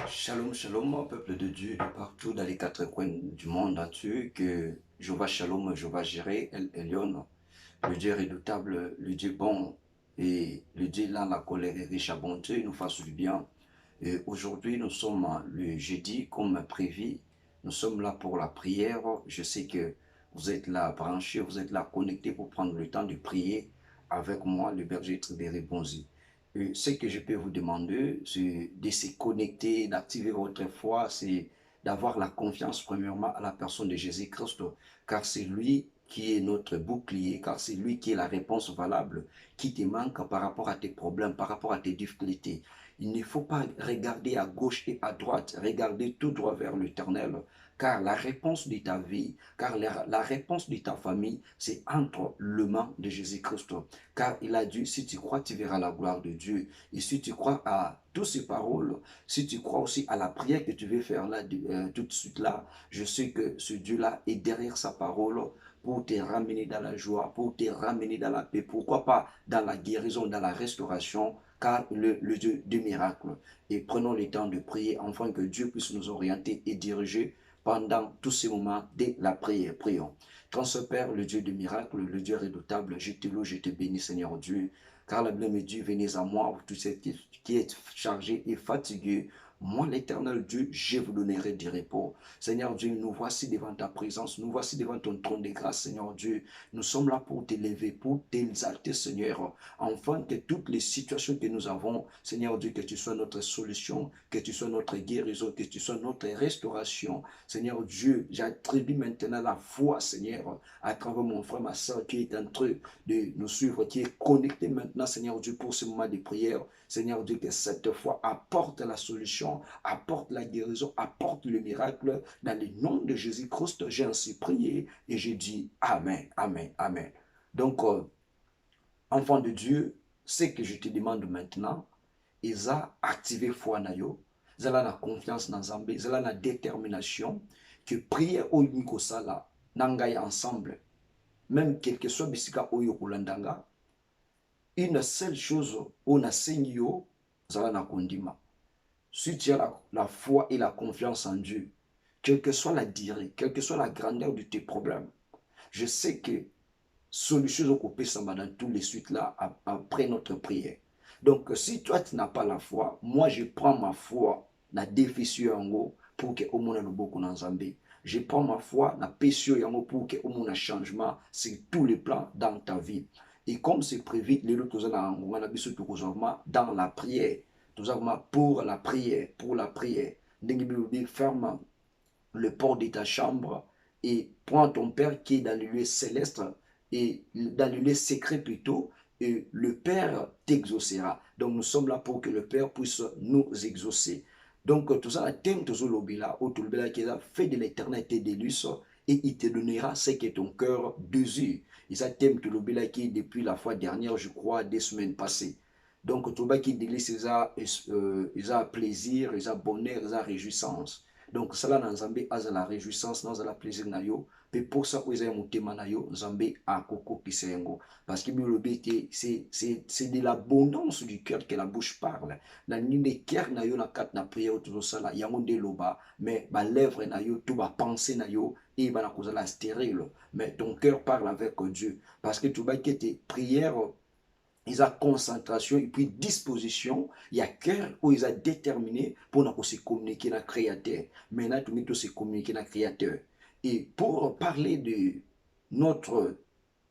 Shalom, shalom, peuple de Dieu de partout dans les quatre coins du monde entier, que Jéhovah Shalom, Jéhovah Jireh, El Elyon, le Dieu redoutable, le Dieu bon, et le Dieu là, la colère et riche à bonté, nous fasse du bien. Et aujourd'hui, nous sommes le jeudi, comme prévu, nous sommes là pour la prière. Je sais que vous êtes là branchés, vous êtes là connectés pour prendre le temps de prier avec moi, le berger Tribéré Bonzi. Ce que je peux vous demander, c'est de se connecter, d'activer votre foi, c'est d'avoir la confiance premièrement à la personne de Jésus-Christ, car c'est lui qui est notre bouclier, car c'est lui qui est la réponse valable, qui te manque par rapport à tes problèmes, par rapport à tes difficultés. Il ne faut pas regarder à gauche et à droite, regarder tout droit vers l'Éternel, car la réponse de ta vie, car la réponse de ta famille, c'est entre le mains de Jésus-Christ. Car il a dit, si tu crois, tu verras la gloire de Dieu. Et si tu crois à toutes ces paroles, si tu crois aussi à la prière que tu veux faire là, tout de suite là, je sais que ce Dieu-là est derrière sa parole pour te ramener dans la joie, pour te ramener dans la paix, pourquoi pas dans la guérison, dans la restauration, car le Dieu du miracle. Et prenons le temps de prier afin que Dieu puisse nous orienter et diriger pendant tous ces moments de la prière. Prions. Grand Père, le Dieu du miracle, le Dieu redoutable, je te loue, je te bénis, Seigneur Dieu, car la Bible me dit, venez à moi, vous tous ceux qui êtes chargés et fatigués, moi, l'éternel Dieu, je vous donnerai du repos. Seigneur Dieu, nous voici devant ta présence, nous voici devant ton trône de grâce, Seigneur Dieu. Nous sommes là pour t'élever, pour t'exalter, Seigneur, afin que toutes les situations que nous avons, Seigneur Dieu, que tu sois notre solution, que tu sois notre guérison, que tu sois notre restauration. Seigneur Dieu, j'attribue maintenant la foi, Seigneur, à travers mon frère, ma soeur qui est en train de nous suivre, qui est connecté maintenant, Seigneur Dieu, pour ce moment de prière. Seigneur Dieu, que cette foi apporte la solution, apporte la guérison, apporte le miracle. Dans le nom de Jésus-Christ, j'ai ainsi prié et j'ai dit Amen, Amen, Amen. Donc, enfant de Dieu, ce que je te demande maintenant, ils ont activé foi na yo, ils ont la confiance dans Zambé, ils ont la détermination que prière au unique sala, n'angaye ensemble, même quel que soit bisika oyo kulandanga, une seule chose on a yo, zala na kondima. Si tu as la foi et la confiance en Dieu, quelle que soit la durée, quelle que soit la grandeur de tes problèmes, je sais que solution au coupé ça dans tous les suites là après notre prière. Donc si toi tu n'as pas la foi, moi je prends ma foi na déficit en haut pour que au monde le beaucoup dans Zambie. Je prends ma foi na pécio yango pour que au monde un changement sur tous les plans dans ta vie. Et comme c'est prévu, les autres dans la prière, tout ça pour la prière, pour la prière. Ferme le port de ta chambre et prends ton Père qui est dans le lieu céleste et dans le lieu secret plutôt, et le Père t'exaucera. Donc nous sommes là pour que le Père puisse nous exaucer. Donc tout ça, thème tout l'obila, ou tout le qui a fait de l'éternité des luces et il te donnera ce que ton cœur désire. Et ça thème tout l'obila qui depuis la fois dernière, je crois, des semaines passées. Donc tout le qui délice, ils ont plaisir, ils ont bonheur, ils ont réjouissance. Donc cela dans Zambé a la réjouissance, dans la plaisir na yo, mais pour ça ils ont motema na yo, Zambé a koko kisengo. Parce que c'est de l'abondance du cœur que la bouche parle. Na nini cœur na yo na kat na prière tout ça là, yango de loba, mais ba lèvre na yo, tout ba pensée na yo et ba na kozala stérile. Mais ton cœur parle avec Dieu parce que tout ba qui était prière ils ont concentration et puis disposition, il y a cœur où ils ont déterminé pour nous se communiquer avec le Créateur. Maintenant, nous se communiquer avec le Créateur. Et pour parler de notre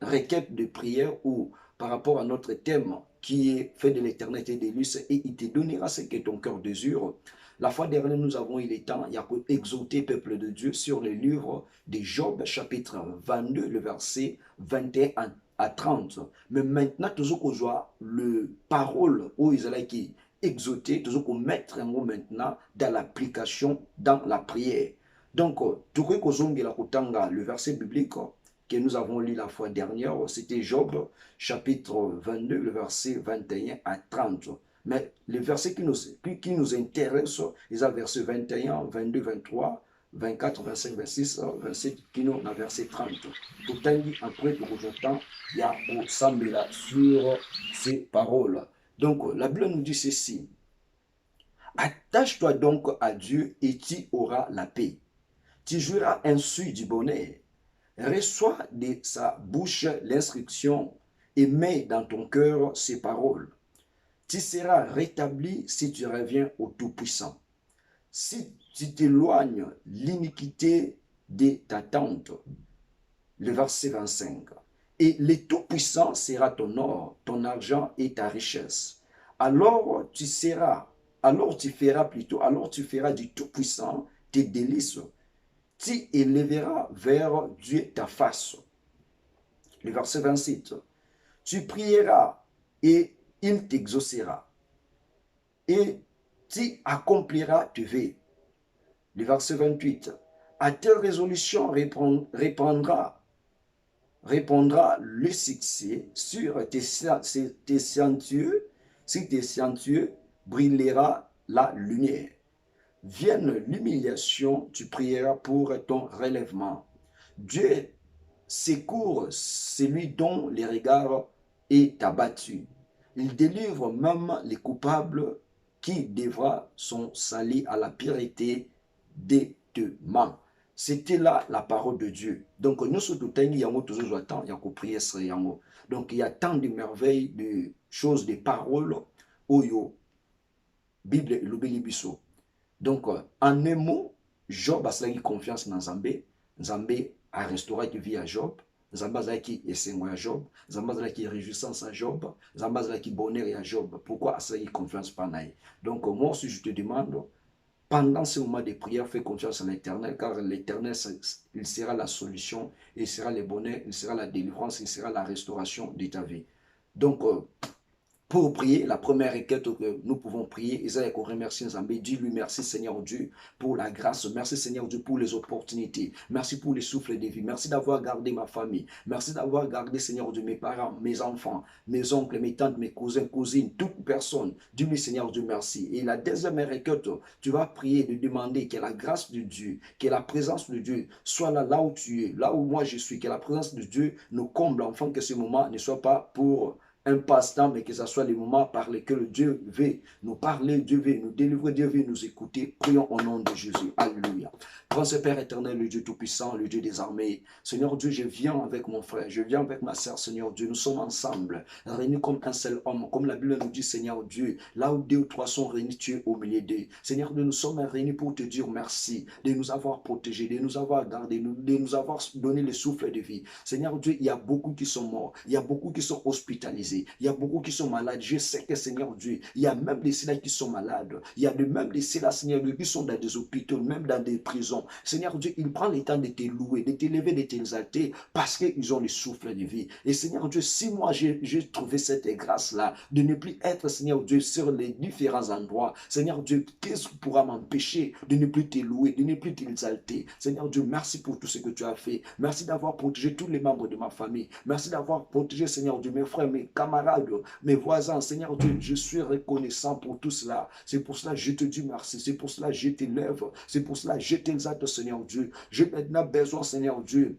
requête de prière ou par rapport à notre thème qui est fait de l'éternité des luces et il te donnera ce que ton cœur désire. La fois dernière, nous avons eu le temps, il y a exhorté peuple de Dieu sur le livre de Job, chapitre 22, le verset 21 à 30. Mais maintenant, toujours qu'on voit le parole où Israël qui exhorté, toujours qu'on mettre un mot maintenant dans l'application, dans la prière. Donc, tout ce qu'on le verset biblique que nous avons lu la fois dernière, c'était Job, chapitre 22, le verset 21 à 30. Mais les versets qui nous intéressent, ils sont versets 21, 22, 23, 24, 25, 26, 27, qui nous ont verset 30. Tout le temps, après tout le temps, il y a au Sambela sur ces paroles. Donc, la Bible nous dit ceci. Attache-toi donc à Dieu et tu auras la paix. Tu jouiras ainsi du bonheur. Reçois de sa bouche l'instruction et mets dans ton cœur ses paroles. Tu seras rétabli si tu reviens au Tout-Puissant. Si tu t'éloignes l'iniquité de ta tente, le verset 25, et le Tout-Puissant sera ton or, ton argent et ta richesse. Alors tu feras du Tout-Puissant tes délices. Tu élèveras vers Dieu ta face. Le verset 27, tu prieras et il t'exaucera. Et tu accompliras tes vœux. Le verset 28, à telle résolution répondra le succès sur tes scientieux, sur tes scientieux brillera la lumière. Vienne l'humiliation, tu prieras pour ton relèvement. Dieu secourt celui dont les regards est abattu. Il délivre même les coupables qui devra son salut à la pureté des mains. C'était là la parole de Dieu. Donc, nous sommes tout le temps, il y a prier sur yango. Donc, il y a tant de merveilles, de choses, de paroles, oyo, Bible, l'obéli biso. Donc, en un mot, Job a eu confiance dans Zambé. Zambé a restauré la vie à Job. Zambé a eu à Job. Zambé a eu réjouissance à Job. Zambé a eu bonheur à Job. Pourquoi a eu confiance par naï? Donc, moi aussi, je te demande, pendant ce moment de prière, fais confiance en l'Éternel, car l'Éternel, il sera la solution, il sera le bonheur, il sera la délivrance, il sera la restauration de ta vie. Donc, pour prier, la première requête que nous pouvons prier, Isaïe qu'on remercie Nzambé, dis-lui merci Seigneur Dieu pour la grâce, merci Seigneur Dieu pour les opportunités, merci pour les souffles de vie, merci d'avoir gardé ma famille, merci d'avoir gardé Seigneur Dieu mes parents, mes enfants, mes oncles, mes tantes, mes cousins, cousines, toute personne, dis-lui Seigneur Dieu merci. Et la deuxième requête, tu vas prier de demander que la grâce de Dieu, que la présence de Dieu soit là où tu es, là où moi je suis, que la présence de Dieu nous comble, afin que ce moment ne soit pas pour un passe-temps, mais que ce soit les moments par lesquels Dieu veut nous parler, Dieu veut nous délivrer, Dieu veut nous écouter. Prions au nom de Jésus. Alléluia. Grand Père éternel, le Dieu Tout-Puissant, le Dieu des armées. Seigneur Dieu, je viens avec mon frère, je viens avec ma sœur, Seigneur Dieu. Nous sommes ensemble, réunis comme un seul homme, comme la Bible nous dit, Seigneur Dieu. Là où 2 ou 3 sont réunis, tu es au milieu d'eux. Seigneur Dieu, nous sommes réunis pour te dire merci, de nous avoir protégés, de nous avoir gardés, de nous avoir donné le souffle de vie. Seigneur Dieu, il y a beaucoup qui sont morts, il y a beaucoup qui sont hospitalisés. Il y a beaucoup qui sont malades. Je sais que Seigneur Dieu, il y a même des ceux-là qui sont malades. Il y a même des ceux-là, Seigneur Dieu, qui sont dans des hôpitaux, même dans des prisons. Seigneur Dieu, il prend le temps de te louer, de t'élever, de t'exalter, parce qu'ils ont le souffle de vie. Et Seigneur Dieu, si moi j'ai trouvé cette grâce-là, de ne plus être, Seigneur Dieu, sur les différents endroits, Seigneur Dieu, qu'est-ce qui pourra m'empêcher de ne plus te louer, de ne plus t'exalter? Seigneur Dieu, merci pour tout ce que tu as fait. Merci d'avoir protégé tous les membres de ma famille. Merci d'avoir protégé, Seigneur Dieu, mes frères, mes camarades, mes voisins. Seigneur Dieu, je suis reconnaissant pour tout cela. C'est pour cela que je te dis merci. C'est pour cela que je t'élève. C'est pour cela que je t'exalte, Seigneur Dieu. J'ai maintenant besoin, Seigneur Dieu,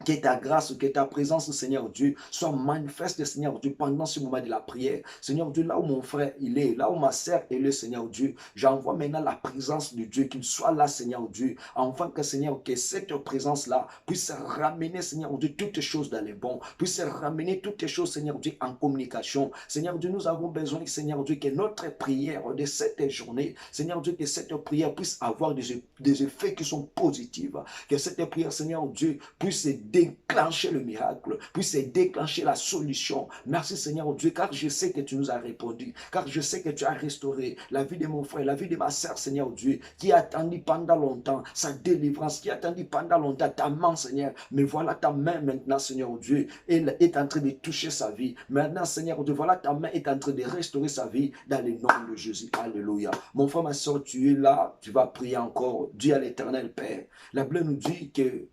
que ta grâce, que ta présence, Seigneur Dieu, soit manifeste, Seigneur Dieu, pendant ce moment de la prière. Seigneur Dieu, là où mon frère il est, là où ma sœur est le Seigneur Dieu, j'envoie maintenant la présence de Dieu, qu'il soit là, Seigneur Dieu, afin que, Seigneur, que cette présence-là puisse ramener, Seigneur Dieu, toutes les choses dans les bons, puisse ramener toutes les choses, Seigneur Dieu, en communication. Seigneur Dieu, nous avons besoin, Seigneur Dieu, que notre prière de cette journée, Seigneur Dieu, que cette prière puisse avoir des effets qui sont positifs, que cette prière, Seigneur Dieu, puisse déclencher le miracle, puisse déclencher la solution. Merci Seigneur Dieu, car je sais que tu nous as répondu, car je sais que tu as restauré la vie de mon frère, la vie de ma sœur, Seigneur Dieu, qui a attendu pendant longtemps sa délivrance, qui a attendu pendant longtemps ta main, Seigneur. Mais voilà ta main maintenant, Seigneur Dieu, elle est en train de toucher sa vie. Maintenant, Seigneur Dieu, voilà ta main est en train de restaurer sa vie dans le nom de Jésus. Alléluia. Mon frère, ma soeur, tu es là, tu vas prier encore. Dieu à l'Éternel Père. La Bible nous dit que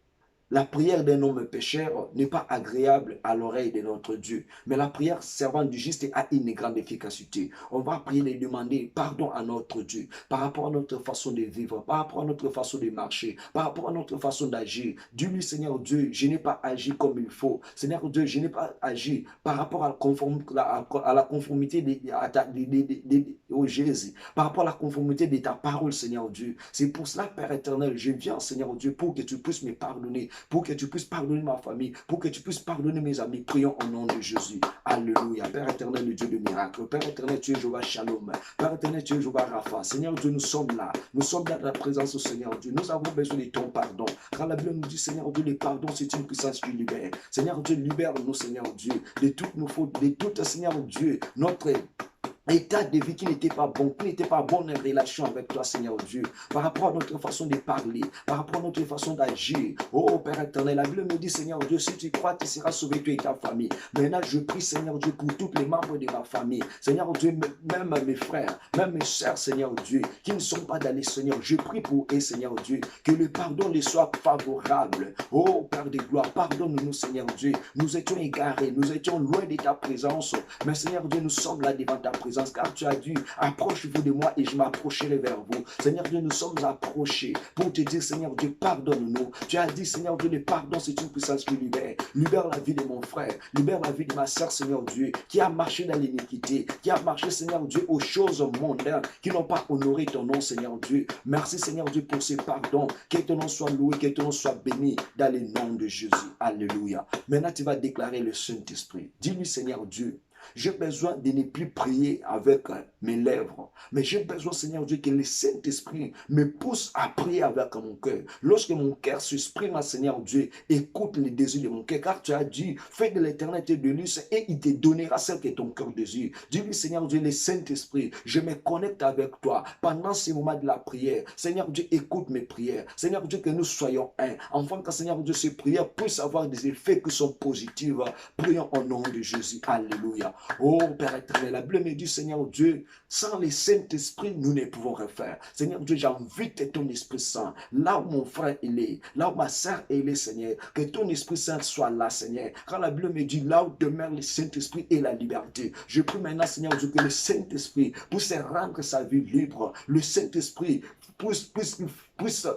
La prière d'un homme pécheur n'est pas agréable à l'oreille de notre Dieu, mais la prière servant du juste a une grande efficacité. On va prier et demander pardon à notre Dieu par rapport à notre façon de vivre, par rapport à notre façon de marcher, par rapport à notre façon d'agir. Dis-lui, Seigneur Dieu, je n'ai pas agi comme il faut. Seigneur Dieu, je n'ai pas agi par rapport à la conformité au Jésus, par rapport à la conformité de ta parole, Seigneur Dieu. C'est pour cela, Père éternel, je viens, Seigneur Dieu, pour que tu puisses me pardonner, pour que tu puisses pardonner ma famille, pour que tu puisses pardonner mes amis. Prions au nom de Jésus. Alléluia. Père éternel, le Dieu de miracles. Père éternel, tu es Jéhovah Shalom. Père éternel, tu es Jéhovah Rapha. Seigneur Dieu, nous sommes là. Nous sommes dans ta présence, Seigneur Dieu. Nous avons besoin de ton pardon. Car la Bible nous dit, Seigneur Dieu, le pardon, c'est une puissance qui libère. Seigneur Dieu, libère-nous, Seigneur Dieu, de toutes nos fautes, de toutes, Seigneur Dieu, notre état de vie qui n'était pas bon, qui n'était pas bon en relation avec toi, Seigneur Dieu, par rapport à notre façon de parler, par rapport à notre façon d'agir. Oh Père éternel, la Bible me dit, Seigneur Dieu, si tu crois, tu seras sauvé, toi et ta famille. Maintenant, je prie, Seigneur Dieu, pour tous les membres de ma famille. Seigneur Dieu, même mes frères, même mes sœurs, Seigneur Dieu, qui ne sont pas dans les Seigneur, je prie pour eux, Seigneur Dieu, que le pardon les soit favorable. Oh Père de gloire, pardonne-nous, Seigneur Dieu. Nous étions égarés, nous étions loin de ta présence, mais Seigneur Dieu, nous sommes là devant ta présence. Car tu as dit, approchez-vous de moi et je m'approcherai vers vous. Seigneur Dieu, nous sommes approchés pour te dire, Seigneur Dieu, pardonne-nous. Tu as dit, Seigneur Dieu, le pardon, c'est une puissance qui libère. Libère la vie de mon frère, libère la vie de ma soeur, Seigneur Dieu, qui a marché dans l'iniquité, qui a marché, Seigneur Dieu, aux choses mondaines, qui n'ont pas honoré ton nom, Seigneur Dieu. Merci, Seigneur Dieu, pour ces pardons. Que ton nom soit loué, que ton nom soit béni dans le nom de Jésus. Alléluia. Maintenant, tu vas déclarer le Saint-Esprit. Dis-lui, Seigneur Dieu, j'ai besoin de ne plus prier avec mes lèvres, mais j'ai besoin, Seigneur Dieu, que le Saint-Esprit me pousse à prier avec mon cœur. Lorsque mon cœur s'exprime, Seigneur Dieu, écoute les désirs de mon cœur, car tu as dit, fais de l'éternité de luxe et il te donnera celle que ton cœur désire. Dis-lui, Seigneur Dieu, le Saint-Esprit, je me connecte avec toi pendant ces moments de la prière. Seigneur Dieu, écoute mes prières. Seigneur Dieu, que nous soyons un, afin que, Seigneur Dieu, ces prières puissent avoir des effets qui sont positifs. Prions au nom de Jésus. Alléluia. Oh Père éternel, la Bible me dit, Seigneur Dieu, sans le Saint-Esprit, nous ne pouvons rien faire. Seigneur Dieu, j'invite ton Esprit Saint, là où mon frère il est, là où ma sœur elle est, Seigneur, que ton Esprit Saint soit là, Seigneur. Quand la Bible me dit, là où demeure le Saint-Esprit et la liberté, je prie maintenant, Seigneur Dieu, que le Saint-Esprit puisse rendre sa vie libre. Le Saint-Esprit puisse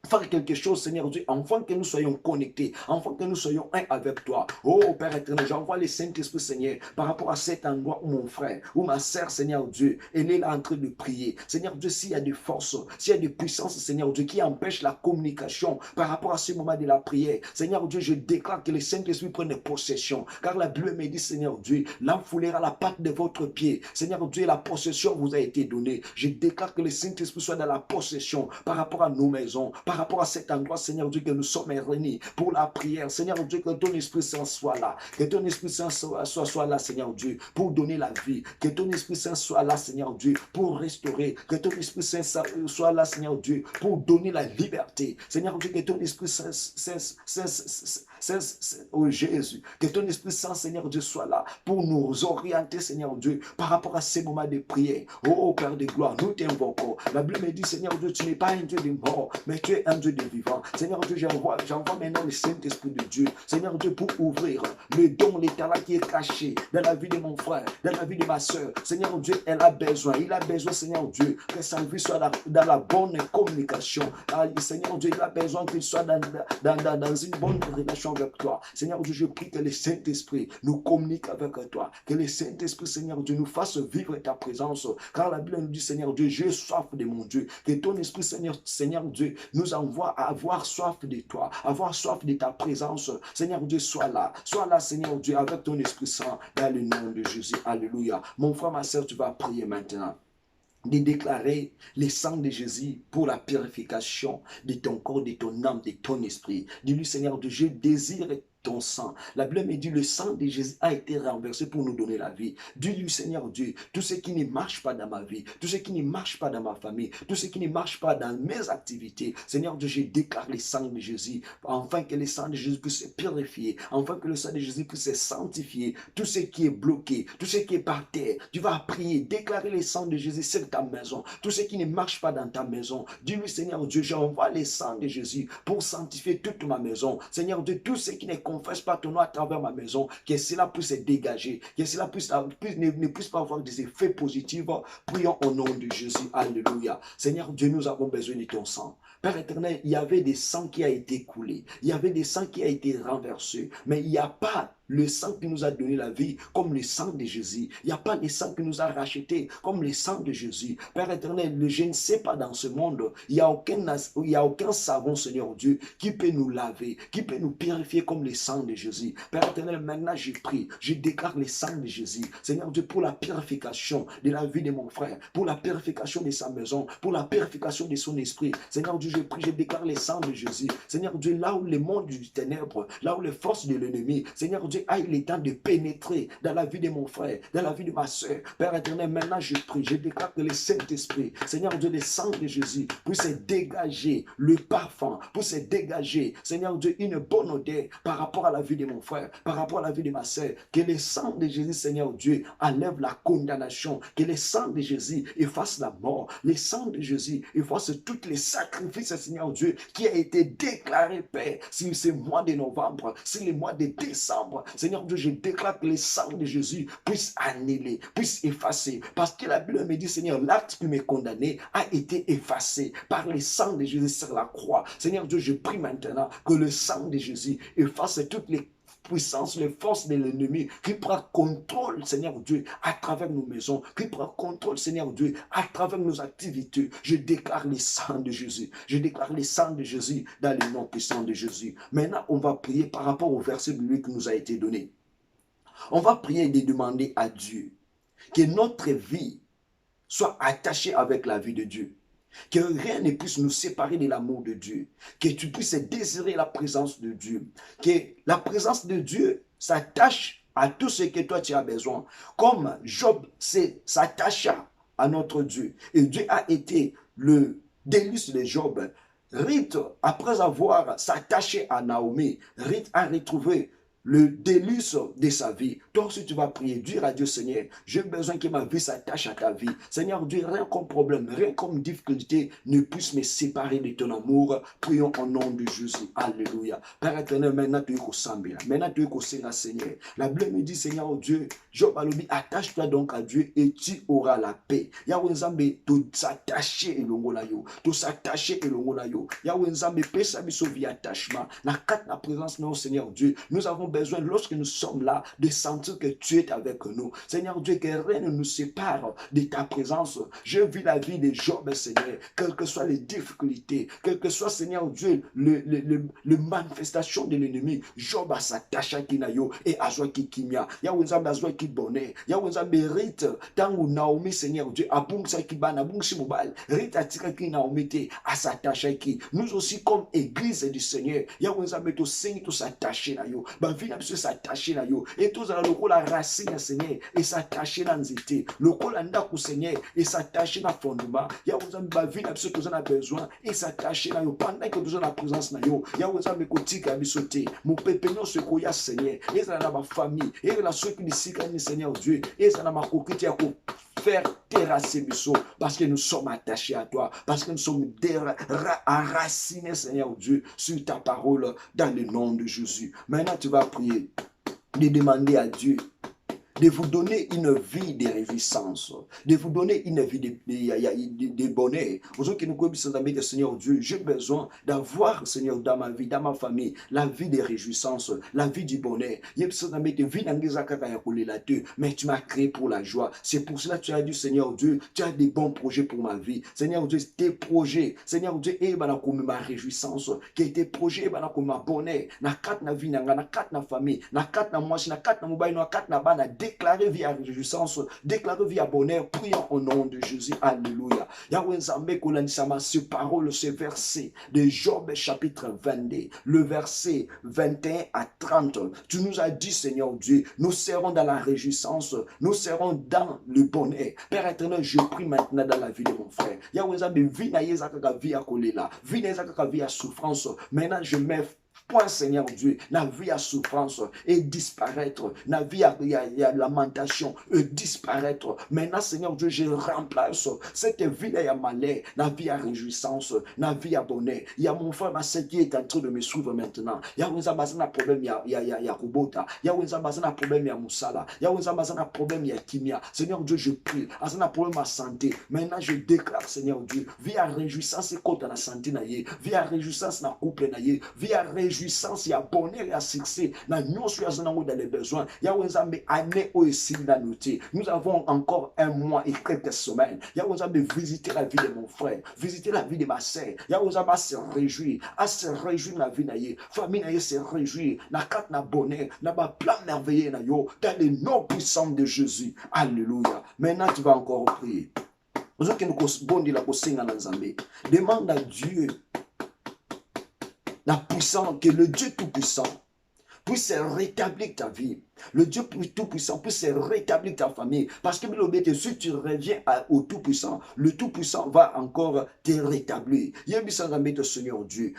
faire quelque chose, Seigneur Dieu, afin que nous soyons connectés, afin que nous soyons un avec toi. Oh Père éternel, j'envoie le Saint-Esprit, Seigneur, par rapport à cet endroit où mon frère, où ma sœur, Seigneur Dieu, elle est là en train de prier. Seigneur Dieu, s'il y a des forces, s'il y a des puissances, Seigneur Dieu, qui empêchent la communication par rapport à ce moment de la prière, Seigneur Dieu, je déclare que le Saint-Esprit prenne possession, car la Bible me dit, Seigneur Dieu, l'enfoulera la patte de votre pied. Seigneur Dieu, la possession vous a été donnée. Je déclare que le Saint-Esprit soit dans la possession par rapport à nos maisons, par rapport à cet endroit, Seigneur Dieu, que nous sommes réunis pour la prière. Seigneur Dieu, que ton Esprit Saint soit là. Que ton Esprit Saint soit là, Seigneur Dieu, pour donner la vie. Que ton Esprit Saint soit là, Seigneur Dieu, pour restaurer. Que ton Esprit Saint soit là, Seigneur Dieu, pour donner la liberté. Seigneur Dieu, que ton Esprit Saint, oh Jésus, que ton Esprit Saint, Seigneur Dieu, soit là pour nous orienter, Seigneur Dieu, par rapport à ces moments de prière. Oh Père de gloire, nous t'invoquons. La Bible me dit, Seigneur Dieu, tu n'es pas un Dieu de mort, mais tu es un Dieu de vivant. Seigneur Dieu, j'envoie maintenant le Saint-Esprit de Dieu. Seigneur Dieu, pour ouvrir le don, le talent qui est caché dans la vie de mon frère, dans la vie de ma soeur. Seigneur Dieu, il a besoin, Seigneur Dieu, que sa vie soit dans la bonne communication. Seigneur Dieu, il a besoin qu'il soit dans une bonne relation avec toi. Seigneur Dieu, je prie que le Saint-Esprit nous communique avec toi. Que le Saint-Esprit, Seigneur Dieu, nous fasse vivre ta présence. Car la Bible nous dit, Seigneur Dieu, j'ai soif de mon Dieu. Que ton Esprit, Seigneur Dieu, nous envoie à avoir soif de toi, avoir soif de ta présence. Seigneur Dieu, sois là, Seigneur Dieu, avec ton Esprit Saint, dans le nom de Jésus. Alléluia. Mon frère, ma soeur, tu vas prier maintenant de déclarer le sang de Jésus pour la purification de ton corps, de ton âme, de ton esprit. Dis-lui, Seigneur Dieu, je désire ton sang. La Bible me dit, le sang de Jésus a été renversé pour nous donner la vie. Dis-lui, Seigneur Dieu, tout ce qui ne marche pas dans ma vie, tout ce qui ne marche pas dans ma famille, tout ce qui ne marche pas dans mes activités, Seigneur Dieu, je déclare le sang de Jésus, afin que le sang de Jésus puisse se purifier, afin que le sang de Jésus puisse se sanctifier. Tout ce qui est bloqué, tout ce qui est par terre, tu vas prier, déclarer le sang de Jésus sur ta maison. Tout ce qui ne marche pas dans ta maison, dis-lui, Seigneur Dieu, j'envoie le sang de Jésus pour sanctifier toute ma maison. Seigneur Dieu, tout ce qui ne confesse pas ton nom à travers ma maison, que cela puisse se dégager, que cela ne puisse pas avoir des effets positifs. Prions au nom de Jésus. Alléluia. Seigneur Dieu, nous avons besoin de ton sang. Père éternel, il y avait des sangs qui a été coulé, il y avait des sangs qui a été renversés, mais il n'y a pas le sang qui nous a donné la vie comme le sang de Jésus. Il n'y a pas le sang qui nous a rachetés comme le sang de Jésus. Père éternel, je ne sais pas dans ce monde, il n'y a aucun savon, Seigneur Dieu, qui peut nous laver, qui peut nous purifier comme le sang de Jésus. Père éternel, maintenant je prie, je déclare le sang de Jésus. Seigneur Dieu, pour la purification de la vie de mon frère, pour la purification de sa maison, pour la purification de son esprit. Seigneur Dieu, je prie, je déclare le sang de Jésus. Seigneur Dieu, là où le monde du ténèbre, là où les forces de l'ennemi, Seigneur Dieu, aille le temps de pénétrer dans la vie de mon frère, dans la vie de ma soeur. Père éternel, maintenant je prie, je déclare que le Saint-Esprit, Seigneur Dieu, le sang de Jésus puisse dégager le parfum, puisse dégager, Seigneur Dieu, une bonne odeur par rapport à la vie de mon frère, par rapport à la vie de ma soeur. Que le sang de Jésus, Seigneur Dieu, enlève la condamnation, que le sang de Jésus efface la mort, le sang de Jésus efface tous les sacrifices, Seigneur Dieu, qui a été déclaré, Père, sur ce mois de novembre, sur le mois de décembre. Seigneur Dieu, je déclare que le sang de Jésus puisse annuler, puisse effacer. Parce que la Bible me dit, Seigneur, l'acte qui m'est condamné a été effacé par le sang de Jésus sur la croix. Seigneur Dieu, je prie maintenant que le sang de Jésus efface toutes les puissance, les forces de l'ennemi qui prend contrôle, Seigneur Dieu, à travers nos maisons, qui prend contrôle, Seigneur Dieu, à travers nos activités. Je déclare le sang de Jésus. Je déclare le sang de Jésus dans le nom puissant de Jésus. Maintenant, on va prier par rapport au verset de lui qui nous a été donné. On va prier et demander à Dieu que notre vie soit attachée avec la vie de Dieu. Que rien ne puisse nous séparer de l'amour de Dieu. Que tu puisses désirer la présence de Dieu. Que la présence de Dieu s'attache à tout ce que toi tu as besoin. Comme Job s'attacha à notre Dieu. Et Dieu a été le délice de Job. Ruth, après avoir s'attaché à Naomi, Ruth a retrouvé le délice de sa vie. Donc si tu vas prier, dire à Dieu, Seigneur, j'ai besoin que ma vie s'attache à ta vie. Seigneur Dieu, rien comme problème, rien comme difficulté ne puisse me séparer de ton amour. Prions au nom de Jésus. Alléluia. Père éternel, maintenant tu es au Sambila. Maintenant tu es au Seigneur. La Bible me dit, Seigneur Dieu, Job alobi, attache-toi donc à Dieu et tu auras la paix. Yahweh Nzambe, tu s'attacher et l'ongola yo. Tu s'attacher et l'ongola yo. Yahweh Nzambe, paix sa vie attachement. La carte la présence de Seigneur Dieu. Nous avons besoin, lorsque nous sommes là, de sentir que tu es avec nous. Seigneur Dieu, que rien ne nous sépare de ta présence. Je vis la vie de Job, Seigneur, quelles que soient les difficultés, quelles que soit, Seigneur Dieu, le manifestation de l'ennemi. Job a s'attaché à Kinayo et à Joa Kikimia. Yahweh Nzambe a Joa Kibonnet. Yahweh Nzambe Rite, tangu Naomi, Seigneur Dieu, a Bungsa Kibana, Bungsi Mobile. Rite a tiré qui Naomi te, à s'attacher qui. Nous aussi, comme église du Seigneur, Yahweh Nzambe te signe, tout s'attacher à yo. Vie na biso s'attacher na yo et tous à la racine ya Seigneur et s'attacher na nzete lokola ndako Seigneur et s'attacher na fondement ya uzambi ba vie na biso tous a besoin et s'attacher na yo pendant que nous avons la présence na yo ya uzambi kotika biso te mo pepe nyonso ko ya Seigneur et ça na ba famille et la ceux qui disika ni Seigneur Dieu et ça na ma kokiti ya ko faire terrasser biso parce que nous sommes attachés à toi parce que nous sommes enracinés Seigneur Dieu sur ta parole dans le nom de Jésus. Maintenant tu vas prier, de demander à Dieu de vous donner une vie de réjouissance, de vous donner une vie de bonheur. Aujourd'hui, nous connaissons Seigneur Dieu, j'ai besoin d'avoir, Seigneur, dans ma vie, dans ma famille, la vie de réjouissance, la vie du bonheur. Mais tu m'as créé pour la joie. C'est pour cela que tu as dit, Seigneur Dieu, tu as des bons projets pour ma vie. Seigneur Dieu, tes projets, Seigneur Dieu, et comme ma réjouissance, qui tes projets, comme ma bonheur, na kat na vie, na kat na famille, na kat na moisi, na kat na mobile, na kat na bana, déclarer vie à réjouissance, déclarer vie à bonheur. Prions au nom de Jésus. Alléluia. Yahweh Nzambe Kolanisama, ce parole, ce verset de Job chapitre 22, le verset 21 à 30. Tu nous as dit, Seigneur Dieu, nous serons dans la réjouissance, nous serons dans le bonheur. Père éternel, je prie maintenant dans la vie de mon frère. Yahweh Nzambe, vie na yezaka vie à kolela, vie na yezaka vie à souffrance. Maintenant, je mets point, Seigneur Dieu, la vie à souffrance et disparaître, la vie à lamentation et disparaître. Maintenant, Seigneur Dieu, je remplace cette vie à malheur, la vie à réjouissance, la vie à bonheur. Il y a mon frère, ma sœur qui est en train de me suivre maintenant. Il y a un problème, il y a Kubota, il y a un problème, il y a Moussala, il y a un problème, il y a Kimia. Seigneur Dieu, je prie, il y a un problème à santé. Maintenant, je déclare, Seigneur Dieu, vie à réjouissance et contre la santé, vie à réjouissance dans le couple, vie à réjouissance. Il y a bonheur, il y a succès. Dans les besoins. Nous avons encore un mois et quelques semaines. Il y a visiter la vie de mon frère, visiter la vie de ma sœur. Il y a se réjouir, à se réjouir la vie de la famille, se réjouir. Na carte na bonheur, na ba plan merveilleux na yo, dans le nom puissant de Jésus. Alléluia. Maintenant, tu vas encore prier. Demande à Dieu la puissance, que le Dieu Tout-Puissant puisse rétablir ta vie. Le Dieu Tout-Puissant puisse rétablir ta famille. Parce que si tu reviens au Tout-Puissant, le Tout-Puissant va encore te rétablir. Seigneur Dieu,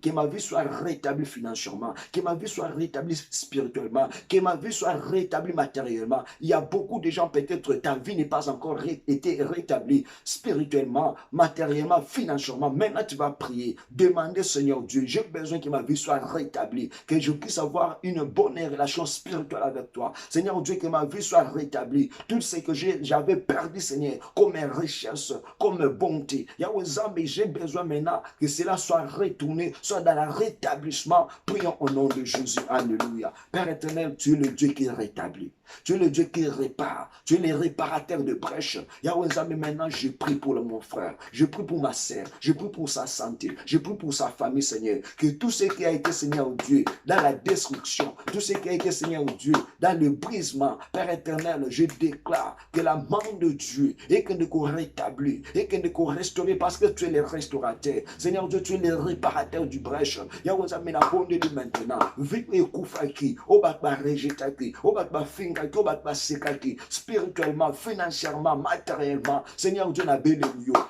que ma vie soit rétablie financièrement, que ma vie soit rétablie spirituellement, que ma vie soit rétablie matériellement. Il y a beaucoup de gens, peut-être ta vie n'est pas encore été rétablie spirituellement, matériellement, financièrement. Maintenant, tu vas prier, demander, Seigneur Dieu, j'ai besoin que ma vie soit rétablie, que je puisse avoir une bonne relation spirituelle avec toi. Seigneur Dieu, que ma vie soit rétablie. Tout ce que j'avais perdu, Seigneur, comme richesse, comme bonté. Yahweh Zambé, j'ai besoin maintenant que cela soit retourné, soit dans le rétablissement. Prions au nom de Jésus. Alléluia. Père éternel, tu es le Dieu qui rétablit. Tu es le Dieu qui répare. Tu es le réparateur de brèches. Yahweh Zambé, maintenant, je prie pour mon frère. Je prie pour ma sœur. Je prie pour sa santé. Je prie pour sa famille, Seigneur. Que tout ce qui a été, Seigneur Dieu, dans la destruction, tout ce qui a été, Seigneur Dieu, dans le brisement, Père éternel, je déclare que la main de Dieu est que nous rétablir, et que nous restaurer, parce que tu es le restaurateur. Seigneur Dieu, tu es le réparateur du brèche. Yahweh Zambé, la bonne de lui maintenant. Vive et koufaki, obakba rejetaki, obakba fingaki, obakba sekaki, spirituellement, financièrement, matériellement. Seigneur Dieu,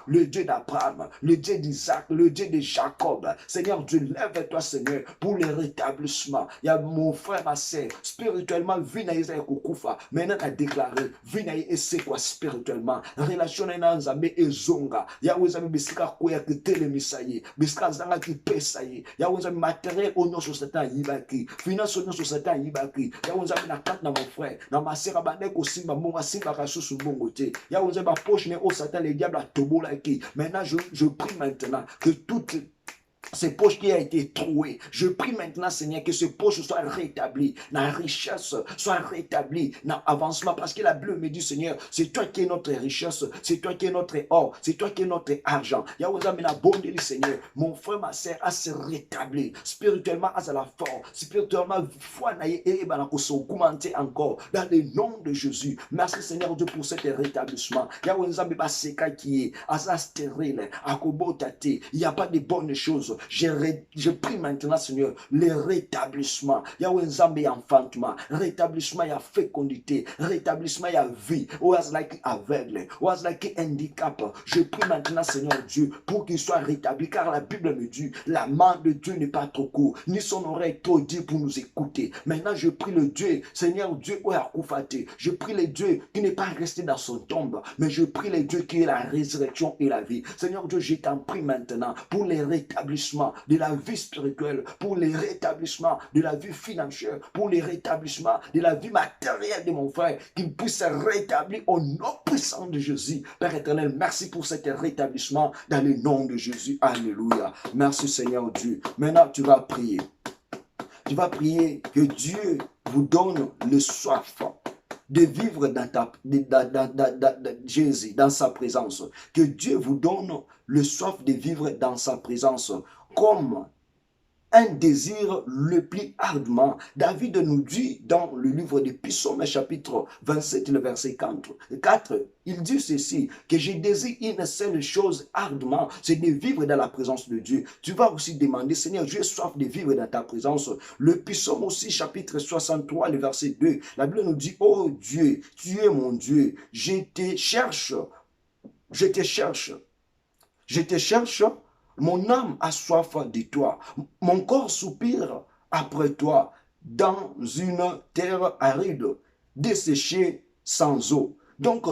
le Dieu d'Abraham, le Dieu d'Isaac, le Dieu de Jacob. Seigneur Dieu, lève-toi, Seigneur, pour le rétablissement. Il y a mon frère, ma sœur, spirituellement, Vinaïsa et Koukoufa. Maintenant, tu as déclaré, Vinaï et c'est quoi spirituellement? Relation dans Zambé et Zonga. Yahweh Zambé, Bissika Koya qui télémisaye, Bissika Zanga qui pesaye. Yahweh Zambé, matériel au nom sur Satan Yibaki, finance au nom sur Satan Yibaki. Yahweh Zambé, na carte dans mon frère, dans ma sœur, Abanek aussi, ma monga, Simba Kassou sous mon côté. Yahweh Zambé, poche, mais au Satan, les diables, à Tobola qui. Maintenant, je prie maintenant que toute ces poches qui a été trouées. Je prie maintenant, Seigneur, que ces poches soient rétablies, la richesse soit rétablie, l'avancement, parce que la Bible me dit, Seigneur, c'est toi qui es notre richesse, c'est toi qui es notre or, c'est toi qui es notre argent. Yahweh, la bonne de Seigneur, mon frère, ma sœur, à se rétablir, spirituellement, à la force, spirituellement, foi, et augmenter encore, dans le nom de Jésus. Merci, Seigneur Dieu, pour cet rétablissement. Yahweh, qui est, à sa stérile, à Kobotate, il n'y a pas de bonnes choses. Je prie maintenant, Seigneur, le rétablissement. Yahweh Nzambe enfantement, rétablissement, il y a fécondité, rétablissement, il y a vie. Oas like aveugle, oas like handicap. Je prie maintenant, Seigneur Dieu, pour qu'il soit rétabli, car la Bible me dit, la main de Dieu n'est pas trop courte, ni son oreille trop dure pour nous écouter. Maintenant, je prie le Dieu, Seigneur Dieu, je prie le Dieu qui n'est pas resté dans son tombe, mais je prie le Dieu qui est la résurrection et la vie. Seigneur Dieu, je t'en prie maintenant pour les rétablissements de la vie spirituelle, pour les rétablissements de la vie financière, pour les rétablissements de la vie matérielle de mon frère, qu'il puisse se rétablir au nom puissant de Jésus. Père éternel, merci pour cet rétablissement dans le nom de Jésus. Alléluia. Merci Seigneur Dieu. Maintenant, tu vas prier. Tu vas prier que Dieu vous donne le soif de vivre Jésus, dans sa présence. Que Dieu vous donne le soif de vivre dans sa présence, comme un désir le plus ardemment. David nous dit dans le livre des Psaumes, chapitre 27, le verset 4, il dit ceci, que je désire une seule chose ardemment, c'est de vivre dans la présence de Dieu. Tu vas aussi demander, Seigneur, j'ai soif de vivre dans ta présence. Le Psaume aussi, chapitre 63, le verset 2, la Bible nous dit, oh Dieu, tu es mon Dieu, je te cherche, je te cherche. Je te cherche, mon âme a soif de toi. Mon corps soupire après toi dans une terre aride, desséchée sans eau. Donc,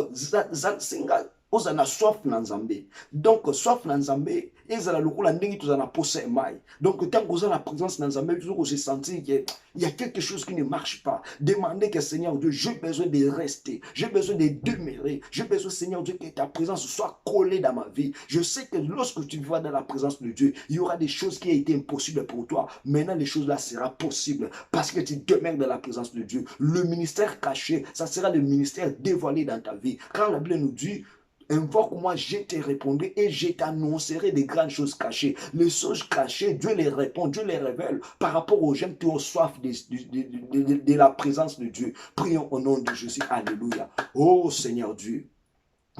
ozana soif na nzambe. Donc, soif na nzambe, ezala lokola ndenge tozana posa emai. Donc, tant que la présence na nzambe, toujours se sentir qu'il y a quelque chose qui ne marche pas. Demandez que Seigneur Dieu, j'ai besoin de rester, j'ai besoin de demeurer, j'ai besoin, Seigneur Dieu, que ta présence soit collée dans ma vie. Je sais que lorsque tu vas dans la présence de Dieu, il y aura des choses qui ont été impossibles pour toi. Maintenant, les choses là seront possibles parce que tu demeures dans la présence de Dieu. Le ministère caché, ça sera le ministère dévoilé dans ta vie. Quand la Bible nous dit, invoque-moi, je te répondrai et je t'annoncerai des grandes choses cachées. Les choses cachées, Dieu les répond, Dieu les révèle par rapport aux gens qui ont soif de la présence de Dieu. Prions au nom de Jésus. Alléluia. Oh Seigneur Dieu.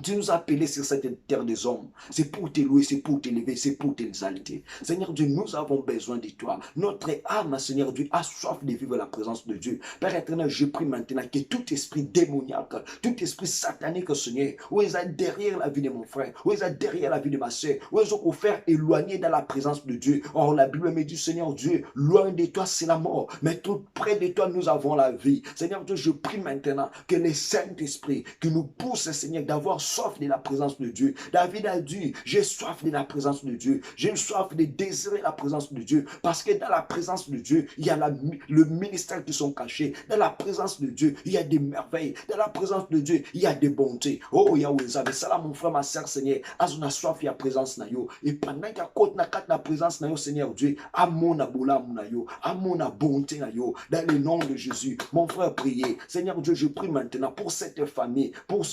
Tu nous as appelés sur cette terre des hommes. C'est pour te louer, c'est pour t'élever, c'est pour t'exalter. Seigneur Dieu, nous avons besoin de toi. Notre âme, Seigneur Dieu, a soif de vivre la présence de Dieu. Père éternel, je prie maintenant que tout esprit démoniaque, tout esprit satanique, Seigneur, où ils sont derrière la vie de mon frère, où ils sont derrière la vie de ma soeur, où ils ont offert éloigner dans la présence de Dieu. Or, la Bible me dit, Seigneur Dieu, loin de toi, c'est la mort, mais tout près de toi, nous avons la vie. Seigneur Dieu, je prie maintenant que le Saint-Esprit qui nous pousse, Seigneur, d'avoir soif de la présence de Dieu. David a dit, j'ai soif de la présence de Dieu. J'ai soif de désirer la présence de Dieu. Parce que dans la présence de Dieu, il y a le ministère qui sont cachés. Dans la présence de Dieu, il y a des merveilles. Dans la présence de Dieu, il y a des bontés. Oh, Yahweh, ça mon frère, ma soeur, Seigneur, as soif de la présence na yo. Et pendant qu'il y a côte na la présence na yo, Seigneur Dieu, amon na bola na yo, amon na bonté na yo. Dans le nom de Jésus, mon frère, priez. Seigneur Dieu, je prie maintenant pour cette famille, pour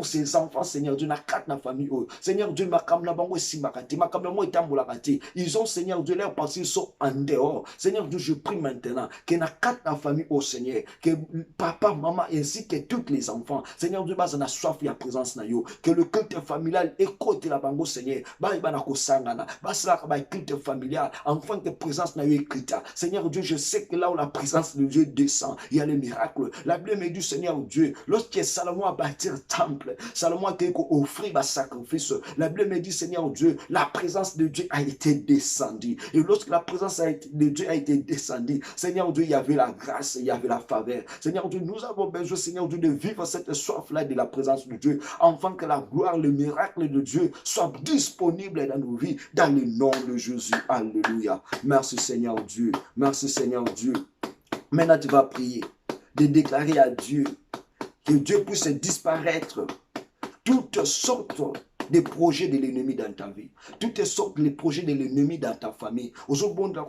ces enfants, Seigneur Dieu, na kat na famille, oh. Seigneur Dieu, makam na bango simbakati, makam na mo itambolakati. Ils ont, Seigneur Dieu, leur pensée sont en dehors. Seigneur Dieu, je prie maintenant que na kat na famille, oh Seigneur, que papa, maman, ainsi que tous les enfants, Seigneur Dieu, bas na soif ya présence na yo, que le culte familial écoute la bango, Seigneur, ba na ko sangana, bas la ba culte familial, enfin que présence na yo écrite. Seigneur Dieu, je sais que là où la présence de Dieu descend, il y a le miracle. La Bible me dit, Seigneur Dieu, lorsque Salomon a bâti un temple, Salomon a offert un sacrifice. La Bible me dit, Seigneur Dieu, la présence de Dieu a été descendue. Et lorsque la présence de Dieu a été descendue, Seigneur Dieu, il y avait la grâce, il y avait la faveur. Seigneur Dieu, nous avons besoin, Seigneur Dieu, de vivre cette soif-là de la présence de Dieu, afin que la gloire, le miracle de Dieu soit disponible dans nos vies, dans le nom de Jésus. Alléluia. Merci Seigneur Dieu. Merci Seigneur Dieu. Maintenant, tu vas prier de déclarer à Dieu que Dieu puisse disparaître toutes sortes de projets de l'ennemi dans ta vie, toutes sortes de projets de l'ennemi dans ta famille. Seigneur,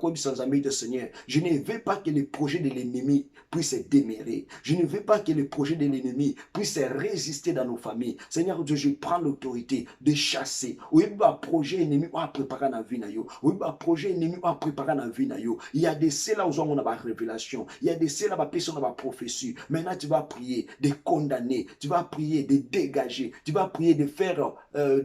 je ne veux pas que les projets de l'ennemi puissent demeurer. Je ne veux pas que les projets de l'ennemi puissent résister dans nos familles. Seigneur Dieu, je prends l'autorité de chasser. Oui, projet ennemi a préparé la vie. Oui, projet ennemi a préparé la vie. Il y a des ceux là où on a la révélation. Il y a des ceux là où on a la prophétie. Maintenant, tu vas prier de condamner. Tu vas prier de dégager. Tu vas prier de faire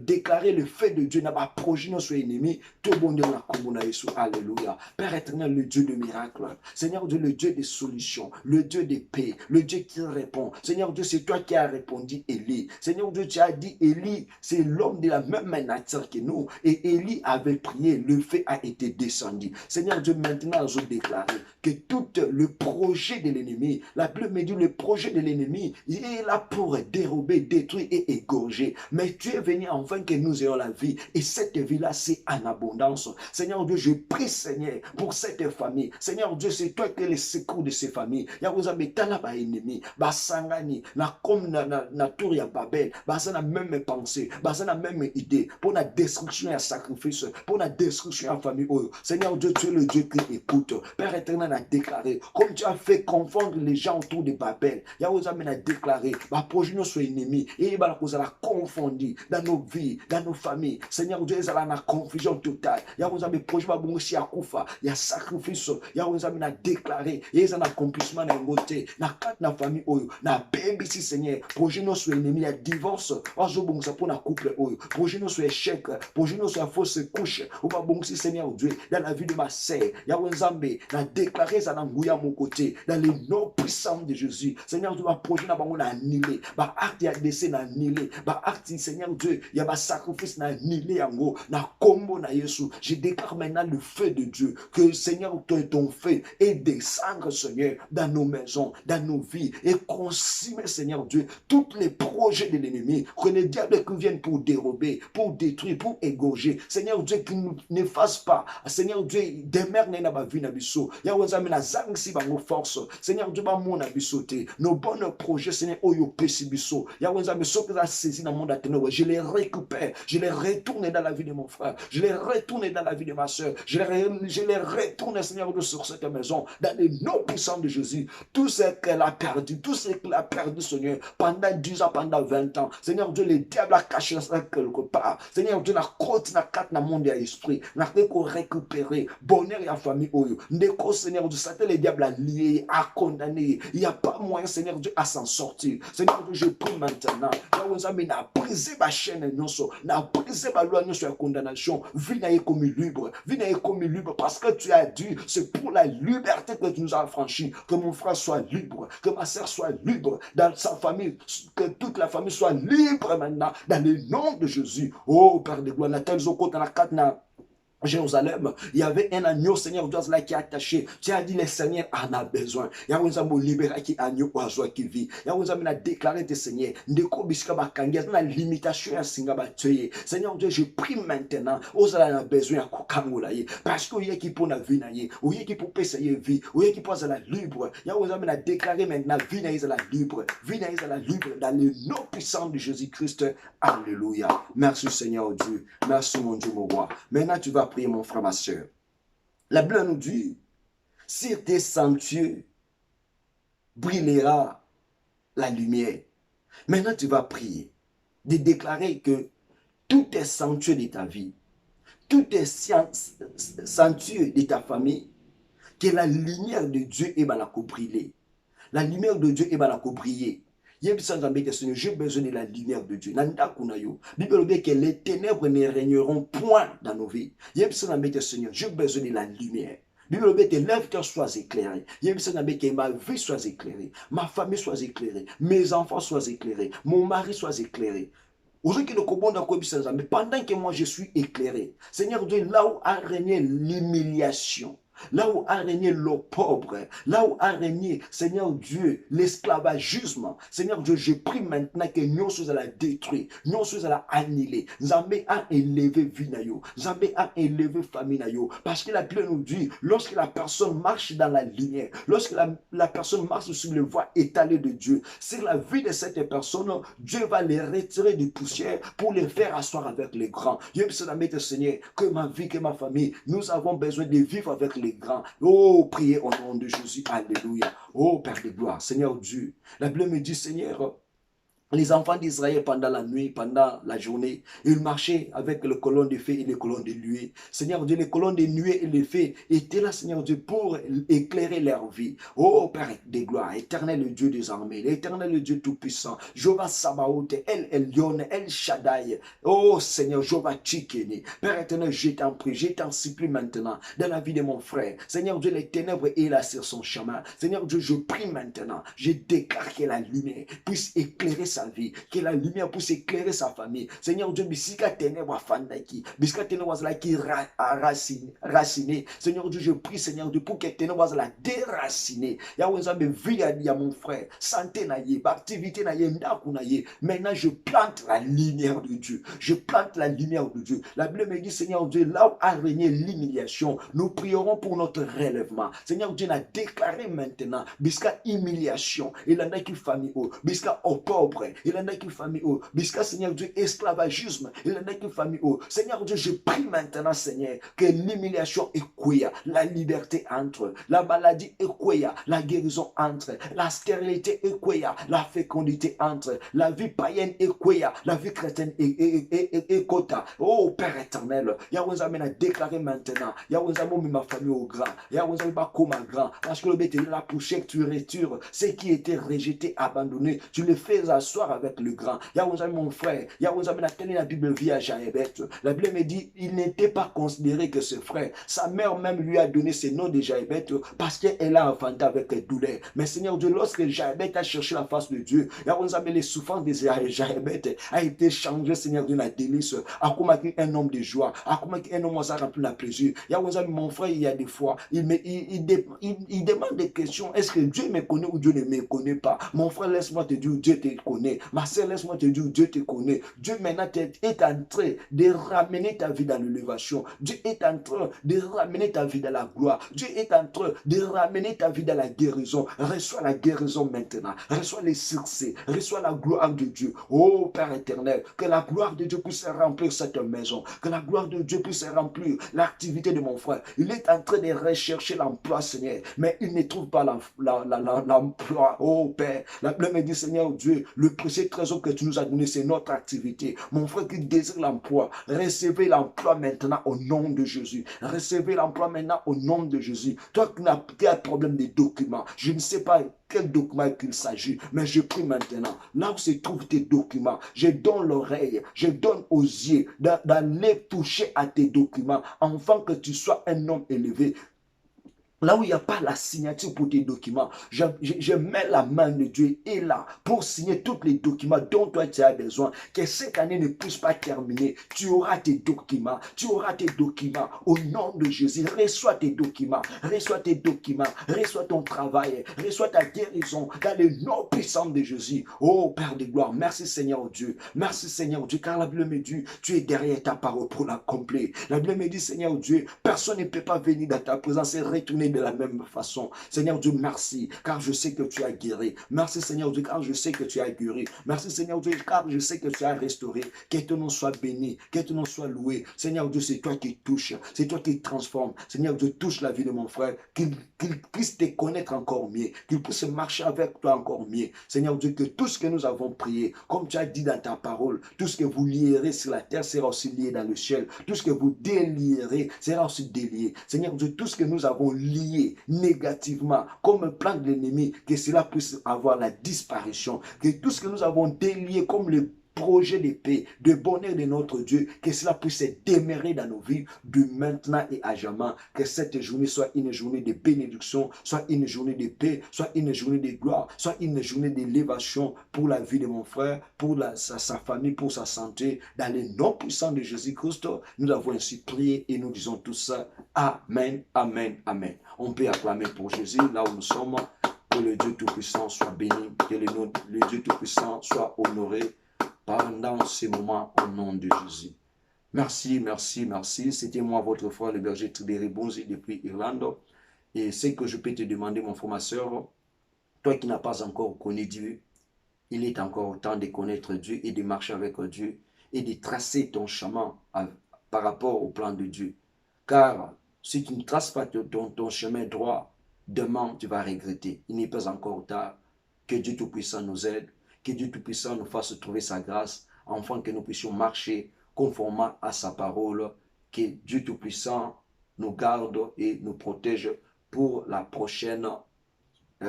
déclarer le fait de Dieu n'a pas projet notre ennemi. Tout bon Dieu la commune Jésus. Alléluia. Père éternel, le Dieu de miracles. Seigneur Dieu, le Dieu des solutions, le Dieu de paix, le Dieu qui répond. Seigneur Dieu, c'est toi qui as répondu Élie. Seigneur Dieu, tu as dit Élie, c'est l'homme de la même nature que nous. Et Élie avait prié, le feu a été descendu. Seigneur Dieu, maintenant, je déclare que tout le projet de l'ennemi, la Bible me dit le projet de l'ennemi, il est là pour dérober, détruire et égorger. Mais tu es venu afin que nous ayons la vie. Et cette vie-là, c'est en abondance. Seigneur Dieu, je prie, Seigneur, pour cette famille. Seigneur Dieu, c'est toi qui es le secours de ces familles. Yaouza metana ba ennemi, ba sangani, na comme na tour ya Babel, ba ça na même pensée, ba ça na même idée pour la destruction et sacrifice, pour la destruction en famille. Oh, Seigneur Dieu, tu es le Dieu qui écoute. Père éternel a déclaré, comme tu as fait confondre les gens autour de Babel, Yaouza a déclaré, ba projet nos ennemis et ba la cause la confondu dans nos vies, dans nos familles. Seigneur Dieu, ils ont la confusion totale. Yahweh, projet va bon aussi à Koufa. Il y a sacrifice. Yahweh, a déclaré. Ils ont accomplissement dans le côté. Dans quatre na famille, na baby, si Seigneur. Projet nous soit ennemi, il y a divorce. Ozo bon ça pour na couple. Projet nous soit échec. Projet nous soit fausse couche. Ou pas bon si Seigneur Dieu, dans la vie de ma sœur. Yahweh, n'a déclaré ça dans mon côté. Dans les noms puissants de Jésus. Seigneur Dieu, ma projet n'a pas annulé. Ba acte ya décès n'a annulé. Ba acte, Seigneur Dieu, il y a ba sacrifice n'a annulé en gros. Na combo na Yesu. Je déclare maintenant le feu de Dieu. Que Seigneur, ton feu et descendre, Seigneur, dans nos maisons, dans nos vies. Et consumer, Seigneur Dieu, tous les projets de l'ennemi. Que les diables qui viennent pour dérober, pour détruire, pour égorger. Seigneur Dieu, qui ne fasse pas. Seigneur Dieu, demeure dans ma vie na biso. Yahweh Zami na zang si bango force. Seigneur Dieu, ba mon abisote. Nos bons projets, Seigneur, oyo pesi biso. Yahweh Zami, ce que a saisi dans le monde à ténèbres, je les récupère. Je les retourne dans la vie de mon frère. Je les retourne dans la vie de ma soeur. Je les retourne, Seigneur, sur cette maison. Dans les noms puissants de Jésus. Tout ce qu'elle a perdu, tout ce qu'elle a perdu, Seigneur, pendant 10 ans, pendant 20 ans. Seigneur Dieu, le diable a caché ça quelque part. Seigneur Dieu, la côte, la carte, la monde et l'esprit. N'a fait qu'on récupérer bonheur et la famille. Ndeko, Seigneur Dieu, Satan, le diable a lié, a condamné. Il n'y a pas moyen, Seigneur Dieu, à s'en sortir. Seigneur Dieu, je prie maintenant. N'a brisé ma chaîne, n'a brisé ma loi, sur la condamnation. Viens comme libre. Viens comme libre parce que tu as dit, c'est pour la liberté que tu nous as franchi. Que mon frère soit libre, que ma soeur soit libre, dans sa famille, que toute la famille soit libre maintenant, dans le nom de Jésus. Oh, Père de gloire, Nathan Zoko, dans la katna. Jérusalem, il y avait un agneau, Seigneur Dieu, là qui est attaché. Tu as dit, le Seigneur en a besoin. Yahweh Zamo libéra qui agneau oiseau qui vit. Yahweh Zamo a déclaré de Seigneur. Ndeko biska ba kangia, na limitation à singa ba tuer. Seigneur Dieu, je prie maintenant. Osala a besoin à kokango là parce que y qui pour la vie na ye, ou y qui pour payer vie, ou y qui pour la libre. Yahweh Zamo a déclaré maintenant vie na la libre, vie na la libre dans le nom puissant de Jésus-Christ. Alléluia. Merci Seigneur Dieu. Merci mon Dieu mon roi. Maintenant tu vas prier mon frère, ma soeur. La Bible nous dit, sur tes sentiers brillera la lumière. Maintenant tu vas prier, de déclarer que tous tes sentiers de ta vie, tous tes sentiers de ta famille, que la lumière de Dieu est la briller. La lumière de Dieu est la briller. J'ai besoin de la lumière de Dieu. Bible dit que les ténèbres ne régneront point dans nos vies. J'ai besoin de la lumière. Bible dit que lève-toi, sois éclairé. J'ai besoin que ma vie soit éclairée, ma famille soit éclairée, mes enfants soient éclairés, mon mari soit éclairé. Mais pendant que moi je suis éclairé, Seigneur Dieu, là où a régné l'humiliation, là où a régné le pauvre, là où a régné, Seigneur Dieu, l'esclavagisme, Seigneur Dieu, je prie maintenant que nous sommes à la détruire, nous sommes à la annihiler. Zambé a élevé Vinayo, Zambé a élevé famille Nayo, parce que la Bible nous dit, lorsque la personne marche dans la lumière, lorsque la personne marche sur le voie étalée de Dieu, sur la vie de cette personne, Dieu va les retirer du poussière pour les faire asseoir avec les grands. Dieu me Seigneur, que ma vie, que ma famille, nous avons besoin de vivre avec les grands. Oh, priez au nom de Jésus. Alléluia. Oh, Père de gloire. Seigneur Dieu. La Bible me dit, Seigneur, les enfants d'Israël pendant la nuit, pendant la journée, ils marchaient avec les colonnes de feu et les colonnes de nuée. Seigneur Dieu, les colonnes de nuée et les feux étaient là, Seigneur Dieu, pour éclairer leur vie. Oh Père de gloire, éternel Dieu des armées, l'éternel Dieu tout-puissant, Jéhovah Sabaoth, El Elyon, El Shaddai. Oh Seigneur, Jéhovah Tchikeni. Père éternel, je t'en prie, je t'en supplie maintenant dans la vie de mon frère. Seigneur Dieu, les ténèbres est là sur son chemin. Seigneur Dieu, je prie maintenant, je déclare que la lumière puisse éclairer sa vie, que la lumière puisse éclairer sa famille. Seigneur Dieu, bisika ténèbres fandaki, bisika ténèbres qui raciné. Seigneur Dieu, je prie Seigneur Dieu pour que ténèbres la déraciner. Yahweh Zambé, vie à mon frère, santé naïe, activité naïe, ndaku naïe. Maintenant je plante la lumière de Dieu. Je plante la lumière de Dieu. La Bible me dit Seigneur Dieu, là où a régné l'humiliation, nous prierons pour notre relèvement. Seigneur Dieu a déclaré maintenant, bisika humiliation, et la qui famille, bisika au pauvre, frère. Il y en a qui famille, oh, jusqu'à Seigneur Dieu, esclavagisme. Il y en a qui famille, oh, Seigneur Dieu, je prie maintenant, Seigneur, que l'humiliation est quoi, la liberté entre, la maladie est quoi, la guérison entre, la stérilité est quoi, la fécondité entre, la vie païenne est quoi, la vie chrétienne est quota. Oh Père éternel, Yahweh a déclaré maintenant, Yahweh mis ma famille au grand, Yahweh m'a comme un grand, parce que le bête est là pour chaque tu retures, ce qui était rejeté, abandonné, tu le fais asseoir avec le grand. Yahweh mon frère, Yahweh a tenu la Bible vie à Jaébet. La Bible me dit, il n'était pas considéré que ce frère. Sa mère même lui a donné ce nom de Jaébet parce qu'elle a enfanté avec douleur. Mais Seigneur Dieu, lorsque Jaébet a cherché la face de Dieu, Yahweh les souffrances de Jaébet a été changé, Seigneur Dieu, la délice, a comme un homme de joie, a comme un homme qui a rempli la plaisir. Yahweh mon frère, il y a des fois, il demande des questions. Est-ce que Dieu me connaît ou Dieu ne me connaît pas? Mon frère, laisse-moi te dire, Dieu te connaît. Ma soeur, laisse-moi te dire, Dieu te connaît. Dieu maintenant est en train de ramener ta vie dans l'élévation. Dieu est en train de ramener ta vie dans la gloire. Dieu est en train de ramener ta vie dans la guérison. Reçois la guérison maintenant. Reçois les succès. Reçois la gloire de Dieu. Oh Père éternel, que la gloire de Dieu puisse remplir cette maison. Que la gloire de Dieu puisse remplir l'activité de mon frère. Il est en train de rechercher l'emploi, Seigneur, mais il ne trouve pas l'emploi. Oh Père, la Bible me dit, Seigneur Dieu, le précieux trésor que tu nous as donné, c'est notre activité. Mon frère qui désire l'emploi, recevez l'emploi maintenant au nom de Jésus. Recevez l'emploi maintenant au nom de Jésus. Toi qui as problème de documents, je ne sais pas quel document qu'il s'agit, mais je prie maintenant, là où se trouvent tes documents, je donne l'oreille, je donne aux yeux d'aller toucher à tes documents, afin que tu sois un homme élevé. Là où il n'y a pas la signature pour tes documents, je mets la main de Dieu et là pour signer tous les documents dont toi tu as besoin. Que cette année ne puisse pas terminer. Tu auras tes documents. Tu auras tes documents. Au nom de Jésus, reçois tes documents. Reçois tes documents. Reçois ton travail. Reçois ta guérison dans le nom puissant de Jésus. Oh Père de gloire, merci Seigneur Dieu. Merci Seigneur Dieu, car la Bible me dit, tu es derrière ta parole pour l'accomplir. La Bible me dit, Seigneur Dieu, personne ne peut pas venir dans ta présence et retourner de la même façon. Seigneur Dieu, merci, car je sais que tu as guéri. Merci Seigneur Dieu, car je sais que tu as guéri. Merci Seigneur Dieu, car je sais que tu as restauré. Que ton nom soit béni, que ton nom soit loué. Seigneur Dieu, c'est toi qui touches, c'est toi qui transformes. Seigneur Dieu, touche la vie de mon frère, qu'il puisse te connaître encore mieux, qu'il puisse marcher avec toi encore mieux. Seigneur Dieu, que tout ce que nous avons prié, comme tu as dit dans ta parole, tout ce que vous lierez sur la terre sera aussi lié dans le ciel. Tout ce que vous délierez sera aussi délié. Seigneur Dieu, tout ce que nous avons lié négativement comme un plan de l'ennemi, que cela puisse avoir la disparition. Que tout ce que nous avons délié comme le projet de paix, de bonheur de notre Dieu, que cela puisse se demeurer dans nos vies de maintenant et à jamais. Que cette journée soit une journée de bénédiction, soit une journée de paix, soit une journée de gloire, soit une journée d'élévation pour la vie de mon frère, pour sa famille, pour sa santé. Dans le nom puissant de Jésus-Christ, nous avons ainsi prié et nous disons tout ça. Amen, amen, amen. On peut acclamer pour Jésus là où nous sommes. Que le Dieu Tout-Puissant soit béni, que le Dieu Tout-Puissant soit honoré pendant ces moments au nom de Jésus. Merci, merci, merci. C'était moi, votre frère, le berger Tridéry Bonzi depuis Irlande. Et ce que je peux te demander, mon frère, ma soeur, toi qui n'as pas encore connu Dieu, il est encore temps de connaître Dieu et de marcher avec Dieu et de tracer ton chemin par rapport au plan de Dieu. Car si tu ne traces pas ton chemin droit, demain tu vas regretter. Il n'est pas encore tard. Que Dieu Tout-Puissant nous aide. Que Dieu Tout-Puissant nous fasse trouver sa grâce, afin que nous puissions marcher conformément à sa parole. Que Dieu Tout-Puissant nous garde et nous protège pour la prochaine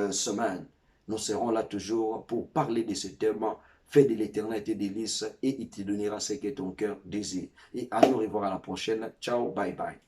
semaine. Nous serons là toujours pour parler de ce thème. Fais de l'éternel tes délices et il te donnera ce que ton cœur désire. Et à nous revoir à la prochaine. Ciao, bye bye.